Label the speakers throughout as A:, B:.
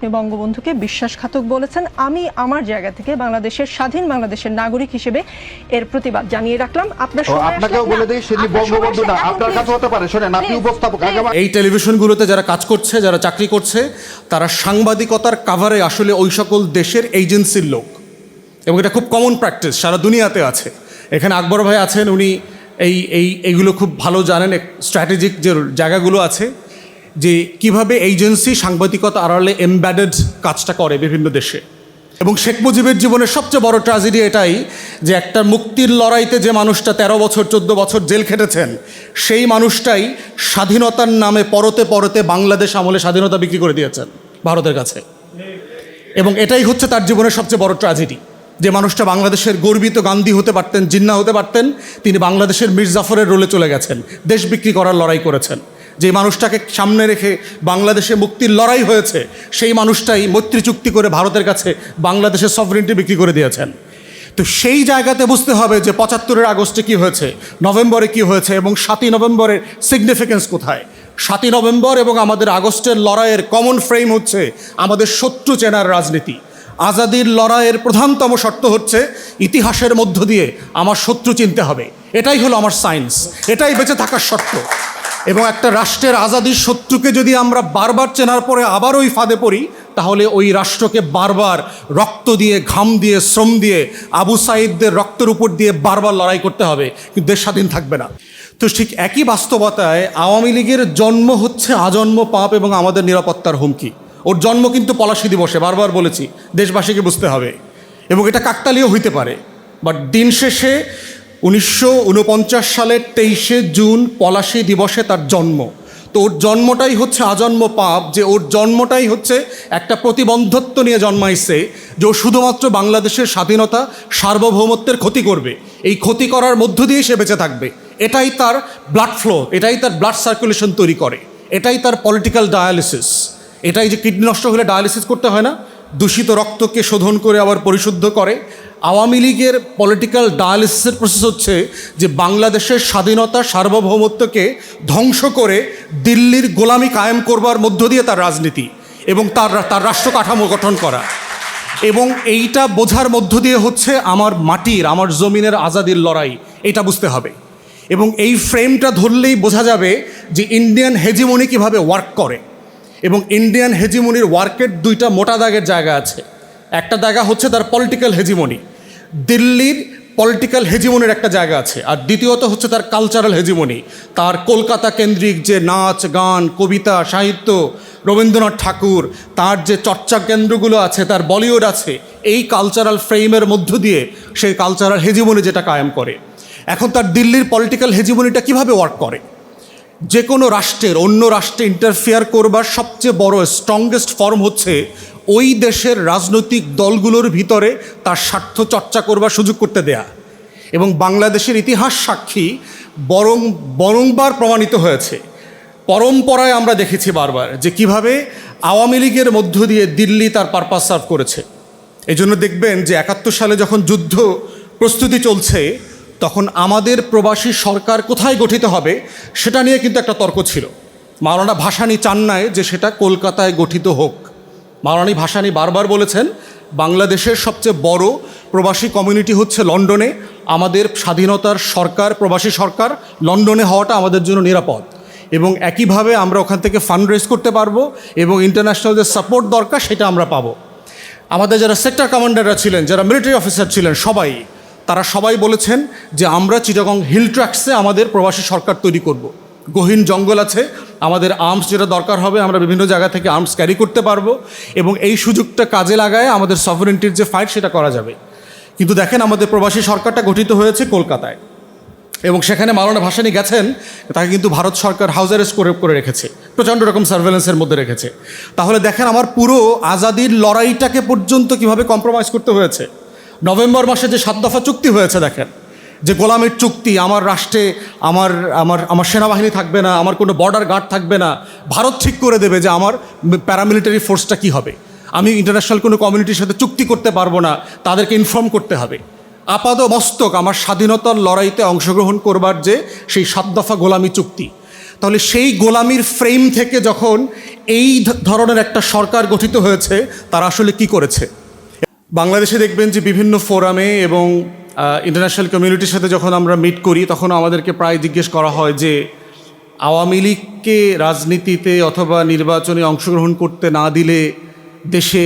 A: আপনি বঙ্গবন্ধুকে বিশ্বাসঘাতক বলেছেন। আমি আমার জায়গা থেকে বাংলাদেশের স্বাধীন বাংলাদেশের নাগরিক হিসেবে এর প্রতিবাদ জানিয়ে রাখলাম।
B: আপনাকেও বলে দেই সেটি বঙ্গবন্ধু না, আপনার কাছে হতে পারে। শোনেন, আপনি উপস্থাপক।
C: এই টেলিভিশনগুলোতে যারা কাজ করছে, যারা চাকরি করছে, তারা সাংবাদিকতার কাভারে আসলে ওই সকল দেশের এজেন্সির লোক, এবং এটা খুব কমন প্র্যাকটিস, সারা দুনিয়াতে আছে। এখানে আকবর ভাই আছেন, উনি এইগুলো খুব ভালো জানেন, স্ট্র্যাটেজিক যে জায়গাগুলো আছে, যে কিভাবে এজেন্সি সাংবাদিকতা আড়ালে এমবেডেড কাজটা করে বিভিন্ন দেশে। এবং শেখ মুজিবের জীবনের সবচেয়ে বড় ট্র্যাজেডি এটাই যে একটা মুক্তির লড়াইতে যে মানুষটা 13 বছর 14 বছর জেল খেটেছেন, সেই মানুষটাই স্বাধীনতার নামে পরতে পরতে বাংলাদেশ আমলে স্বাধীনতা বিক্রি করে দিয়েছেন ভারতের কাছে। এবং এটাই হচ্ছে তার জীবনের সবচেয়ে বড় ট্র্যাজেডি, যে মানুষটা বাংলাদেশের গর্বিত গান্ধী হতে পারতেন, জিন্না হতে পারতেন, তিনি বাংলাদেশের মীর জাফরের রোলে চলে গেছেন, দেশ বিক্রি করার লড়াই করেছেন। যে মানুষটাকে সামনে রেখে বাংলাদেশে মুক্তির লড়াই হয়েছে, সেই মানুষটাই মৈত্রী চুক্তি করে ভারতের কাছে বাংলাদেশের সভরেনিটি বিক্রি করে দিয়েছেন। তো সেই জায়গাতে বুঝতে হবে যে 75-এর আগস্টে কী হয়েছে, নভেম্বরে কী হয়েছে, এবং 7ই নভেম্বরের সিগনিফিকেন্স কোথায়। 7ই নভেম্বর এবং আমাদের আগস্টের লড়াইয়ের কমন ফ্রেম হচ্ছে আমাদের শত্রু চেনার রাজনীতি। আজাদির লড়াইয়ের প্রধানতম শর্ত হচ্ছে ইতিহাসের মধ্য দিয়ে আমার শত্রু চিনতে হবে। এটাই হলো আমার সায়েন্স, এটাই বেঁচে থাকার শর্ত। এবং একটা রাষ্ট্রের আজাদির শত্রুকে যদি আমরা বারবার চেনার পরে আবার ওই ফাঁদে পড়ি, তাহলে ওই রাষ্ট্রকে বারবার রক্ত দিয়ে, ঘাম দিয়ে, শ্রম দিয়ে, আবু সাঈদদের রক্তের উপর দিয়ে বারবার লড়াই করতে হবে, কিন্তু দেশ স্বাধীন থাকবে না। তো ঠিক একই বাস্তবতায় আওয়ামী লীগের জন্ম হচ্ছে আজন্ম পাপ এবং আমাদের নিরাপত্তার হুমকি। ওর জন্ম কিন্তু পলাশী দিবসে, বারবার বলেছি, দেশবাসীকে বুঝতে হবে। এবং এটা কাকতালীয় হইতে পারে, বাট দিন শেষে 1949 সালের 23শে জুন পলাশী দিবসে তার জন্ম। তো ওর জন্মটাই হচ্ছে আজন্ম পাপ, যে ওর জন্মটাই হচ্ছে একটা প্রতিবন্ধত্ব নিয়ে জন্মাইছে, যে ও শুধুমাত্র বাংলাদেশের স্বাধীনতা সার্বভৌমত্বের ক্ষতি করবে, এই ক্ষতি করার মধ্য দিয়েই সে বেঁচে থাকবে। এটাই তার ব্লাড ফ্লো, এটাই তার ব্লাড সার্কুলেশন তৈরি করে, এটাই তার পলিটিক্যাল ডায়ালিসিস। এটাই যে কিডনি নষ্ট হলে ডায়ালিসিস করতে হয় না, দূষিত রক্তকে শোধন করে আবার পরিশুদ্ধ করে। আওয়ামী লীগের পলিটিক্যাল ডায়ালিসিসের প্রসেস হচ্ছে যে বাংলাদেশের স্বাধীনতা সার্বভৌমত্বকে ধ্বংস করে দিল্লির গোলামি কায়েম করবার মধ্য দিয়ে তার রাজনীতি এবং তার রাষ্ট্র কাঠামো গঠন করা। এবং এইটা বোঝার মধ্য দিয়ে হচ্ছে আমার মাটির, আমার জমিনের আজাদির লড়াই, এটা বুঝতে হবে। এবং এই ফ্রেমটা ধরলেই বোঝা যাবে যে ইন্ডিয়ান হেজিমনি কীভাবে ওয়ার্ক করে। এবং ইন্ডিয়ান হেজিমনির ওয়ার্কের দুইটা মোটা দাগের জায়গা আছে। একটা জায়গা হচ্ছে তার পলিটিক্যাল হেজিমনি, দিল্লির পলিটিক্যাল হেজিমনির একটা জায়গা আছে। আর দ্বিতীয়ত হচ্ছে তার কালচারাল হেজিমনি, তার কলকাতা কেন্দ্রিক যে নাচ, গান, কবিতা, সাহিত্য, রবীন্দ্রনাথ ঠাকুর, তার যে চর্চা কেন্দ্রগুলো আছে, তার বলিউড আছে, এই কালচারাল ফ্রেমের মধ্য দিয়ে সেই কালচারাল হেজিমনি যেটা কায়েম করে। এখন তার দিল্লির পলিটিক্যাল হেজিমনিটা কীভাবে ওয়ার্ক করে? যে কোনো রাষ্ট্রের অন্য রাষ্ট্রে ইন্টারফেয়ার করবার সবচেয়ে বড় স্ট্রংগেস্ট ফর্ম হচ্ছে ওই দেশের রাজনৈতিক দলগুলোর ভিতরে তার স্বার্থ চর্চা করবার সুযোগ করতে দেয়া। এবং বাংলাদেশের ইতিহাস সাক্ষী, বরংবার প্রমাণিত হয়েছে, পরম্পরায় আমরা দেখেছি বারবার, যে কিভাবে আওয়ামী লীগের মধ্য দিয়ে দিল্লি তার পারপাস সার্ভ করেছে। এই জন্য দেখবেন যে 71 সালে যখন যুদ্ধ প্রস্তুতি চলছে, তখন আমাদের প্রবাসী সরকার কোথায় গঠিত হবে সেটা নিয়ে কিন্তু একটা তর্ক ছিল। মাওলানা ভাসানী চান নাই যে সেটা কলকাতায় গঠিত হোক। মাওলানা ভাসানী বারবার বলেছেন বাংলাদেশের সবচেয়ে বড় প্রবাসী কমিউনিটি হচ্ছে লন্ডনে, আমাদের স্বাধীনতার সরকার, প্রবাসী সরকার লন্ডনে হওয়াটা আমাদের জন্য নিরাপদ। এবং একইভাবে আমরা ওখান থেকে ফান্ড রেজ করতে পারবো এবং ইন্টারন্যাশনাল যে সাপোর্ট দরকার সেটা আমরা পাবো। আমাদের যারা সেক্টর কমান্ডাররা ছিলেন, যারা মিলিটারি অফিসার ছিলেন, তারা সবাই বলেছেন যে আমরা চিটাগং হিল ট্র্যাক্সে আমাদের প্রবাসী সরকার তৈরি করব। গহীন জঙ্গল আছে, আমাদের আর্মস যেটা দরকার হবে আমরা বিভিন্ন জায়গা থেকে আর্মস ক্যারি করতে পারবো, এবং এই সুযোগটা কাজে লাগায় আমাদের সভরেনিটির যে ফাইট সেটা করা যাবে। কিন্তু দেখেন, আমাদের প্রবাসী সরকারটা গঠিত হয়েছে কলকাতায়, এবং সেখানে মাওলানা ভাসানী গেছেন, তাকে কিন্তু ভারত সরকার হাউস অ্যারেস্ট করে রেখেছে, প্রচণ্ড রকম সার্ভেলেন্সের মধ্যে রেখেছে। তাহলে দেখেন আমার পুরো আজাদির লড়াইটাকে পর্যন্ত কিভাবে কম্প্রোমাইজ করতে হয়েছে। নভেম্বর মাসে যে 7 দফা চুক্তি হয়েছে, দেখেন, যে গোলামের চুক্তি, আমার রাষ্ট্রে আমার সেনাবাহিনী থাকবে না, আমার কোনো বর্ডার গার্ড থাকবে না, ভারত ঠিক করে দেবে যে আমার প্যারামিলিটারি ফোর্সটা কী হবে, আমি ইন্টারন্যাশনাল কোনো কমিউনিটির সাথে চুক্তি করতে পারবো না, তাদেরকে ইনফর্ম করতে হবে। আপাদ মস্তক আমার স্বাধীনতার লড়াইতে অংশগ্রহণ করবার যে সেই 7 দফা গোলামি চুক্তি, তাহলে সেই গোলামির ফ্রেম থেকে যখন এই ধরনের একটা সরকার গঠিত হয়েছে, তারা আসলে কি করেছে? বাংলাদেশে দেখবেন যে বিভিন্ন ফোরামে এবং ইন্টারন্যাশনাল কমিউনিটির সাথে যখন আমরা মিট করি, তখন আমাদেরকে প্রায় জিজ্ঞেস করা হয় যে আওয়ামী লীগকে রাজনীতিতে অথবা নির্বাচনে অংশগ্রহণ করতে না দিলে দেশে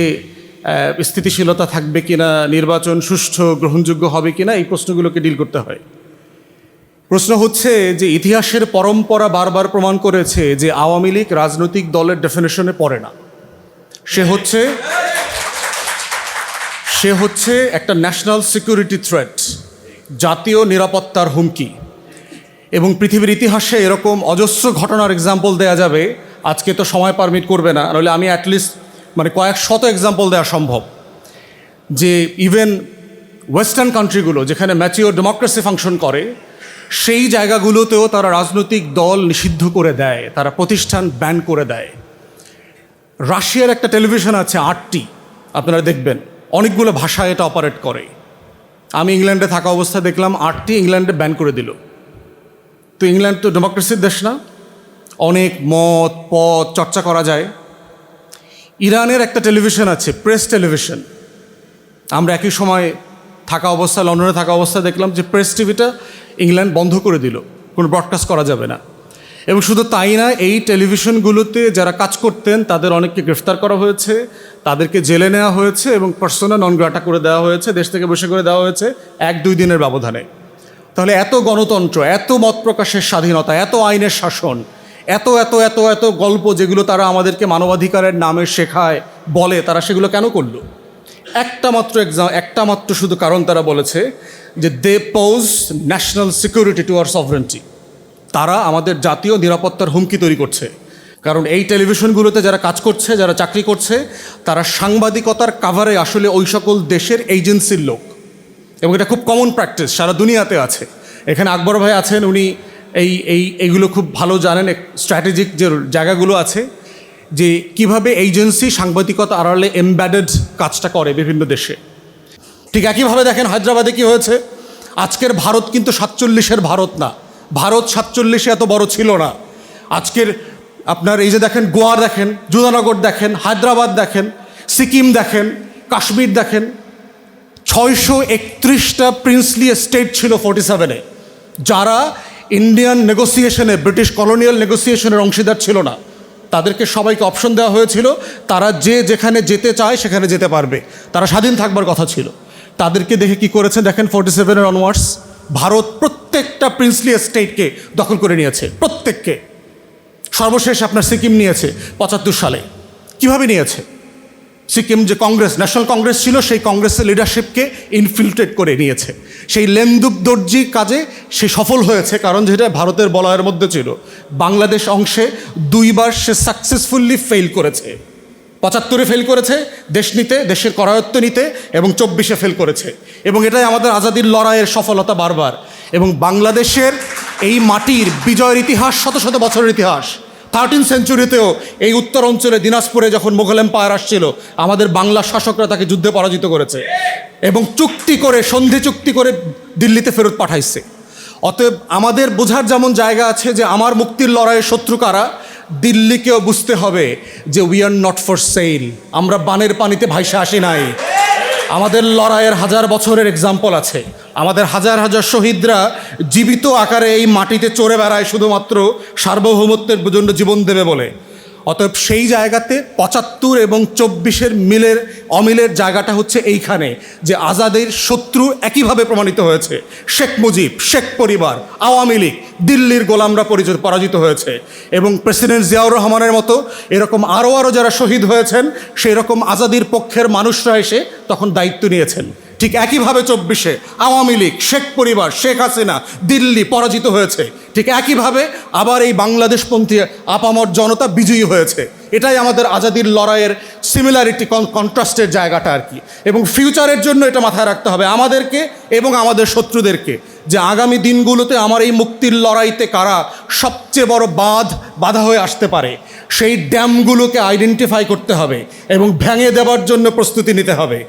C: স্থিতিশীলতা থাকবে কিনা, নির্বাচন সুষ্ঠু গ্রহণযোগ্য হবে কিনা, এই প্রশ্নগুলোকে ডিল করতে হয়। প্রশ্ন হচ্ছে যে ইতিহাসের পরম্পরা বারবার প্রমাণ করেছে যে আওয়ামী লীগ রাজনৈতিক দলের ডেফিনেশনে পড়ে না। সে হচ্ছে একটা ন্যাশনাল সিকিউরিটি থ্রেট, জাতীয় নিরাপত্তার হুমকি। এবং পৃথিবীর ইতিহাসে এরকম অজস্র ঘটনার এক্সাম্পল দেয়া যাবে, আজকে তো সময় পারমিট করবে না, নাহলে আমি অ্যাটলিস্ট কয়েক শত এক্সাম্পল দেওয়া সম্ভব, যে ইভেন ওয়েস্টার্ন কান্ট্রিগুলো যেখানে ম্যাচিওর ডেমোক্রেসি ফাংশন করে, সেই জায়গাগুলোতেও তারা রাজনৈতিক দল নিষিদ্ধ করে দেয়, তারা প্রতিষ্ঠান ব্যান করে দেয়। রাশিয়ার একটা টেলিভিশন আছে RT, আপনারা দেখবেন অনেকগুলো ভাষায় এটা অপারেট করে। আমি ইংল্যান্ডে থাকা অবস্থায় দেখলাম RT ইংল্যান্ডে ব্যান করে দিল। তো ইংল্যান্ড তো ডেমোক্রেসির দেশ না, অনেক মত পথ চর্চা করা যায়। ইরানের একটা টেলিভিশন আছে, প্রেস টেলিভিশন, আমরা একই সময় থাকা অবস্থা, লন্ডনে থাকা অবস্থা দেখলাম যে প্রেস টিভিটা ইংল্যান্ড বন্ধ করে দিল, কোনো ব্রডকাস্ট করা যাবে না। এবং শুধু তাই না, এই টেলিভিশনগুলোতে যারা কাজ করতেন তাদের অনেককে গ্রেফতার করা হয়েছে, তাদেরকে জেলে নেওয়া হয়েছে এবং পার্সোনা নন গ্রাটা করে দেওয়া হয়েছে, দেশ থেকে বসে করে দেওয়া হয়েছে 1-2 দিনের ব্যবধানে। তাহলে এত গণতন্ত্র, এত মত প্রকাশের স্বাধীনতা, এত আইনের শাসন, এত এত এত এত গল্প যেগুলো তারা আমাদেরকে মানবাধিকারের নামে শেখায়, বলে, তারা সেগুলো কেন করলো? একটা মাত্র শুধু কারণ তারা বলেছে যে they pose national security to our sovereignty. তারা আমাদের জাতীয় নিরাপত্তার হুমকি তৈরি করছে। কারণ এই টেলিভিশনগুলোতে যারা কাজ করছে, যারা চাকরি করছে, তারা সাংবাদিকতার কাভারে আসলে ওই সকল দেশের এজেন্সির লোক। এবং এটা খুব কমন প্র্যাকটিস, সারা দুনিয়াতে আছে। এখানে আকবর ভাই আছেন, উনি এইগুলো খুব ভালো জানেন, স্ট্র্যাটেজিক যে জায়গাগুলো আছে, যে কিভাবে এজেন্সি সাংবাদিকতা আড়ালে এমবেডেড কাজটা করে বিভিন্ন দেশে। ঠিক একইভাবে দেখেন হায়দ্রাবাদে কি হয়েছে। আজকের ভারত কিন্তু 47-এর ভারত না, ভারত 47-এ এত বড় ছিল না। আজকের আপনার এই যে দেখেন, গোয়া দেখেন, জুনানগর দেখেন, হায়দ্রাবাদ দেখেন, সিকিম দেখেন, কাশ্মীর দেখেন, 631টা প্রিন্সলি স্টেট ছিল 47-এ, যারা ইন্ডিয়ান নেগোসিয়েশনে, ব্রিটিশ কলোনিয়াল নেগোসিয়েশনের অংশীদার ছিল না। তাদেরকে সবাইকে অপশন দেওয়া হয়েছিল, তারা যে যেখানে যেতে চায় সেখানে যেতে পারবে, তারা স্বাধীন থাকবার কথা ছিল। তাদেরকে দেখে কি করেছে দেখেন, 47-এর অনওয়ার্ডস ভারত প্রত্যেকটা প্রিন্সলি স্টেটকে দখল করে নিয়েছে, প্রত্যেককে। সর্বশেষ আপনার সিকিম নিয়েছে 75 সালে। কিভাবে নিয়েছে? সিকিম যে কংগ্রেস, ন্যাশনাল কংগ্রেস ছিল, সেই কংগ্রেসের লিডারশিপকে ইনফিল্ট্রেট করে নিয়েছে। সেই লেন্দুক দর্জি কাজে সে সফল হয়েছে, কারণ যেটা ভারতের বলয়ের মধ্যে ছিল। বাংলাদেশ অংশে 2বার সে সাকসেসফুলি ফেল করেছে। 75-এ ফেল করেছে দেশ নিতে, দেশের করায়ত্ত নিতে, এবং 24-এ ফেল করেছে। এবং এটাই আমাদের আজাদির লড়াইয়ের সফলতা বারবার। এবং বাংলাদেশের এই মাটির বিজয়ের ইতিহাস শত শত বছরের ইতিহাস। 13th সেঞ্চুরিতেও এই উত্তর অঞ্চলে দিনাজপুরে যখন মোগল এম্পায়ার আসছিল, আমাদের বাংলা শাসকরা তাকে যুদ্ধে পরাজিত করেছে এবং চুক্তি করে, সন্ধি চুক্তি করে দিল্লিতে ফেরত পাঠাইছে। অতএব আমাদের বোঝার যেমন জায়গা আছে যে আমার মুক্তির লড়াইয়ের শত্রু কারা, দিল্লিকেও বুঝতে হবে যে we are not for sale, আমরা বানের পানিতে ভাইসে আসি নাই। আমাদের লড়াইয়ের 1000 বছরের এক্সাম্পল আছে। আমাদের হাজার হাজার শহীদরা জীবিত আকারে এই মাটিতে চড়ে বেড়ায় শুধুমাত্র সার্বভৌমত্বের জন্য জীবন দেবে বলে। অতএব সেই জায়গাতে 75 এবং 24-এর অমিলের জায়গাটা হচ্ছে এইখানে, যে আজাদের শত্রু একইভাবে প্রমাণিত হয়েছে। শেখ মুজিব, শেখ পরিবার, আওয়ামী লীগ, দিল্লির গোলামরা পরাজিত হয়েছে। এবং প্রেসিডেন্ট জিয়াউর রহমানের মতো এরকম আরও যারা শহীদ হয়েছেন, সেই রকম আজাদির পক্ষের মানুষরা এসে তখন দায়িত্ব নিয়েছেন। ঠিক একইভাবে 24-এ আওয়ামী লীগ, শেখ পরিবার, শেখ হাসিনা, দিল্লি পরাজিত হয়েছে। ঠিক একইভাবে আবার এই বাংলাদেশপন্থী আপামর জনতা বিজয়ী হয়েছে। এটাই আমাদের আজাদির লড়াইয়ের সিমিলারিটি, কন্ট্রাস্টের জায়গাটা আর কি। এবং ফিউচারের জন্য এটা মাথায় রাখতে হবে আমাদেরকে এবং আমাদের শত্রুদেরকে, যে আগামী দিনগুলোতে আমার এই মুক্তির লড়াইতে কারা সবচেয়ে বড় বাধা হয়ে আসতে পারে, সেই ড্যামগুলোকে আইডেন্টিফাই করতে হবে এবং ভেঙে দেওয়ার জন্য প্রস্তুতি নিতে হবে।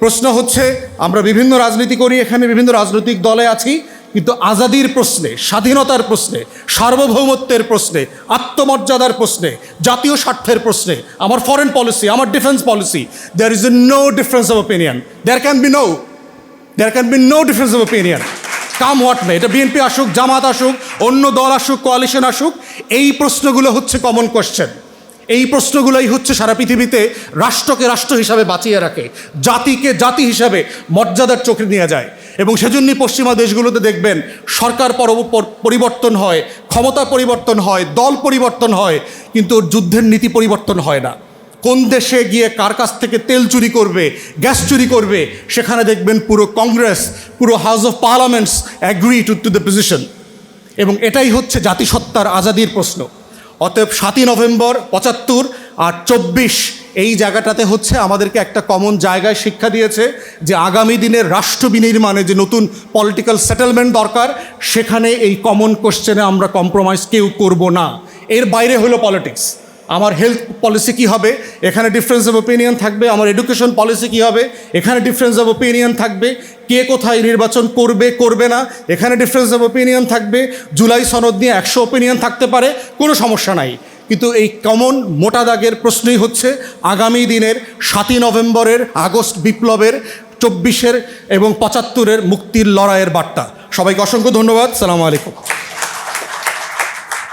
C: প্রশ্ন হচ্ছে, আমরা বিভিন্ন রাজনীতি করি, এখানে বিভিন্ন রাজনৈতিক দলে আছি, কিন্তু আজাদির প্রশ্নে, স্বাধীনতার প্রশ্নে, সার্বভৌমত্বের প্রশ্নে, আত্মমর্যাদার প্রশ্নে, জাতীয় স্বার্থের প্রশ্নে, আমার ফরেন পলিসি, আমার defence policy, there is no difference of opinion. There can be no difference of opinion, come what may. এটা বিএনপি আসুক, জামাত আসুক, অন্য দল আসুক, কোয়ালিশন আসুক, এই প্রশ্নগুলো হচ্ছে কমন কোয়েশ্চেন। এই প্রশ্নগুলোই হচ্ছে সারা পৃথিবীতে রাষ্ট্রকে রাষ্ট্র হিসাবে বাঁচিয়ে রাখে, জাতিকে জাতি হিসাবে মর্যাদার চোখে নিয়ে যায়। এবং সেজন্যই পশ্চিমা দেশগুলোতে দেখবেন সরকার পরিবর্তন হয়, ক্ষমতা পরিবর্তন হয়, দল পরিবর্তন হয়, কিন্তু যুদ্ধের নীতি পরিবর্তন হয় না। কোন দেশে গিয়ে কার কাছ থেকে তেল চুরি করবে, গ্যাস চুরি করবে, সেখানে দেখবেন পুরো কংগ্রেস, পুরো house of parliaments agree to the position. এবং এটাই হচ্ছে জাতিসত্তার আজাদির প্রশ্ন। অতএব 7ই নভেম্বর 75 আর 24 এই জায়গাটাতে হচ্ছে আমাদেরকে একটা কমন জায়গায় শিক্ষা দিয়েছে যে আগামী দিনের রাষ্ট্র বিনির্মাণে যে নতুন পলিটিক্যাল সেটেলমেন্ট দরকার, সেখানে এই কমন কোশ্চেনে আমরা কম্প্রোমাইজ কেউ করব না। এর বাইরে হলো পলিটিক্স। আমার হেলথ পলিসি কী হবে, এখানে ডিফারেন্স অফ ওপিনিয়ন থাকবে। আমার এডুকেশন পলিসি কী হবে, এখানে ডিফারেন্স অফ ওপিনিয়ন থাকবে। কে কোথায় নির্বাচন করবে করবে না, এখানে ডিফারেন্স অফ ওপিনিয়ন থাকবে। জুলাই সনদ নিয়ে 100 ওপিনিয়ন থাকতে পারে, কোনো সমস্যা নাই। কিন্তু এই কমন মোটা দাগের প্রশ্নই হচ্ছে আগামী দিনের 7ই নভেম্বরের, আগস্ট বিপ্লবের, 24-এর এবং 75-এর মুক্তির লড়াইয়ের বার্তা। সবাইকে অসংখ্য ধন্যবাদ। সালামু আলাইকুম।